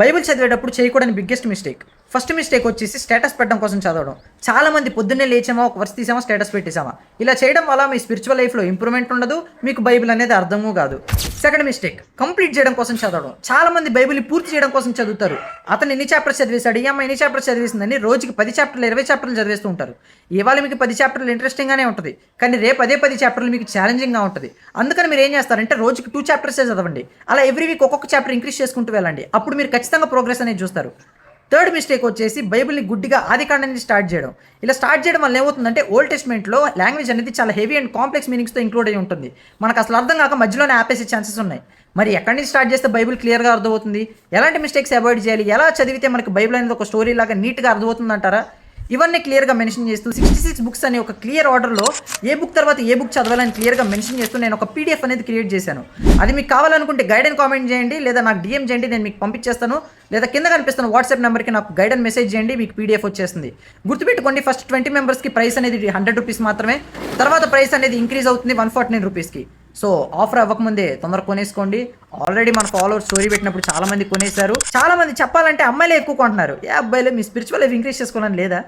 Bible చదివేటప్పుడు చేయకూడని biggest mistake. First mistake వచ్చేసి స్టేటస్ పెట్టడం కోసం చదవడం. చాలామంది పొద్దున్నే లేచామా, ఒక వర్స్ తీసామా, స్టేటస్ పెట్టేసామా. ఇలా చేయడం వల్ల మీ స్పిరిచువల్ లైఫ్లో ఇంప్రూవ్మెంట్ ఉండదు, మీకు బైబిల్ అనేది అర్థము కాదు. సెకండ్ మిస్టేక్, కంప్లీట్ చేయడం కోసం చదవడం. చాలామంది బైబిల్ని పూర్తి చేయడం కోసం చదువుతారు. అతను ఎన్ని చాప్టర్స్ చదివేశాడు, ఈ అమ్మాయి ఎన్ని చాప్టర్స్ చదివేసిందని రోజుకి 10 చాప్టర్లు 20 చాప్టర్లు చదివేస్తూ ఉంటారు. ఇవాళ మీకు 10 చాప్టర్లు ఇంట్రెస్టింగ్గానే ఉంటుంది, కానీ రేపు అదే 10 చాప్టర్లు మీకు ఛాలెంజింగ్గా ఉంటుంది. అందుకని మీరు ఏం చేస్తారంటే రోజుకి 2 చాప్టర్సే చదవండి. అలా ఎవ్రీ వీక్ ఒక్కొక్క చాప్టర్ ఇంక్రీజ్ చేసుకుంటూ వెళ్ళండి. అప్పుడు మీరు ఖచ్చితంగా ప్రోగ్రెస్ అనేది చూస్తారు. థర్డ్ మిస్టేక్ వచ్చేసి బైబిల్ని గుడ్డిగా ఆదికాండం నుంచి స్టార్ట్ చేయడం. ఇలా స్టార్ట్ చేయడం వల్ల ఏమవుతుందంటే ఓల్డ్ టెస్ట్మెంట్లో లాంగ్వేజ్ అనేది చాలా హెవీ అండ్ కాంప్లెక్స్ మీనింగ్స్తో ఇంక్లూడ్ అయి ఉంటుంది. మనకు అసలు అర్థం కాక మధ్యలోనే ఆపేసే ఛాన్సెస్ ఉన్నాయి. మరి ఎక్కడి నుంచి స్టార్ట్ చేస్తే బైబిల్ క్లియర్గా అర్థమవుతుంది, ఎలాంటి మిస్టేక్స్ అవాయిడ్ చేయాలి, ఎలా చదివితే మనకి బైబిల్ అనేది ఒక స్టోరీ లాగా నీట్గా అర్థమవుతుంది అంటారా? ఇవన్నీ క్లియర్గా మెన్షన్ చేస్తూ 66 బుక్స్ అనే ఒక క్లియర్ ఆర్డర్లో ఏ బుక్ తర్వాత ఏ బుక్ చదవాలని క్లియర్గా మెన్షన్ చేస్తూ నేను ఒక పీడిఎఫ్ అనేది క్రియేట్ చేశాను. అది మీకు కావాలనుకుంటే గైడ్ అండ్ కామెంట్ చేయండి, లేదా నాకు డిఎం చేయండి, నేను మీకు పంపించేస్తాను. లేదా కింద కనిపిస్తున్న వాట్సాప్ నెంబర్కి నాకు గైడ్ అండ్ మెసేజ్ చేయండి, మీకు పీడిఎఫ్ వచ్చేస్తుంది. గుర్తుపెట్టుకోండి, ఫస్ట్ 20 మెంబర్స్కి ప్రైస్ అనేది 100 రూపీస్ మాత్రమే. తర్వాత ప్రైస్ అనేది ఇంక్రీజ్ అవుతుంది 149 రూపీస్కి. సో ఆఫర్ అవ్వకముందే తొందరగా కొనేసుకోండి. ఆల్రెడీ మన ఫాలోవర్స్ స్టోరీ పెట్టినప్పుడు చాలా మంది కొనేశారు. చాలా మంది చెప్పాలంటే అమ్మాయిలే ఎక్కువ కొంటున్నారు. ఏ అబ్బాయిలు మీ స్పిరిచువల్ లైఫ్ ఇంక్రీజ్ చేసుకోవాలని లేదా?